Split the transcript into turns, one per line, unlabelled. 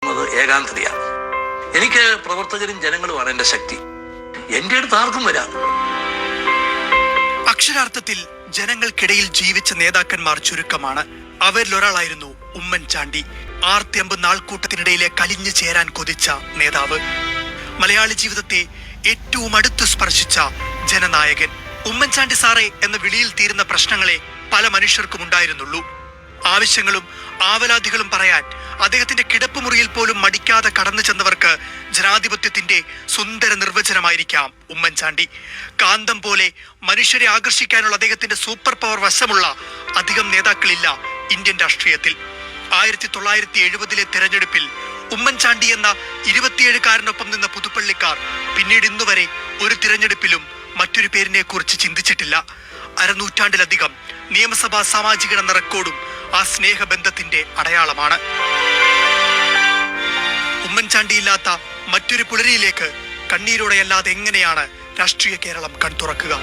പറയുന്നത് ഏകാന്തതയാണ്. എനിക്ക് പ്രവർത്തകരും ജനങ്ങളുമാണ് എൻ്റെ ശക്തി. എൻ്റെ അടുത്ത് ആർക്കും വരാം.
അക്ഷരാർത്ഥത്തിൽ ജനങ്ങൾക്കിടയിൽ ജീവിച്ച നേതാക്കന്മാർ ചുരുക്കമാണ്. അവരിലൊരാളായിരുന്നു ഉമ്മൻചാണ്ടി. ആർത്തിയമ്പ് നാൾക്കൂട്ടത്തിനിടയിലെ കലിഞ്ഞു ചേരാൻ കൊതിച്ച നേതാവ്. മലയാളി ജീവിതത്തെ ഏറ്റവും അടുത്ത് സ്പർശിച്ച ജനനായകൻ. ഉമ്മൻചാണ്ടി സാറേ എന്ന വിളിയിൽ തീരുന്ന പ്രശ്നങ്ങളെ പല മനുഷ്യർക്കും ഉണ്ടായിരുന്നുള്ളൂ. ആവശ്യങ്ങളും ആവലാതികളും പറയാൻ അദ്ദേഹത്തിന്റെ കിടപ്പുമുറിയിൽ പോലും മടിക്കാതെ കടന്നു ചെന്നവർക്ക് ജനാധിപത്യത്തിന്റെ സുന്ദര നിർവചനമായിരിക്കാം ഉമ്മൻചാണ്ടി. കാന്തം പോലെ മനുഷ്യരെ ആകർഷിക്കാനുള്ള അദ്ദേഹത്തിന്റെ സൂപ്പർ പവർ വശമുള്ള അധികം നേതാക്കളില്ല ഇന്ത്യൻ രാഷ്ട്രീയത്തിൽ. 1970 തെരഞ്ഞെടുപ്പിൽ ഉമ്മൻചാണ്ടി എന്ന 27-കാരനൊപ്പം നിന്ന പുതുപ്പള്ളിക്കാർ പിന്നീട് ഇന്നുവരെ ഒരു തിരഞ്ഞെടുപ്പിലും മറ്റൊരു പേരിനെ കുറിച്ച് ചിന്തിച്ചിട്ടില്ല. അരനൂറ്റാണ്ടിലധികം നിയമസഭാ സാമാജികൻ എന്ന റെക്കോർഡും ആ സ്നേഹബന്ധത്തിന്റെ അടയാളമാണ്. ഉമ്മൻചാണ്ടിയില്ലാത്ത മറ്റൊരു പുലരിയിലേക്ക് കണ്ണീരോടെയല്ലാതെ എങ്ങനെയാണ് രാഷ്ട്രീയ കേരളം കൺതുറക്കുക?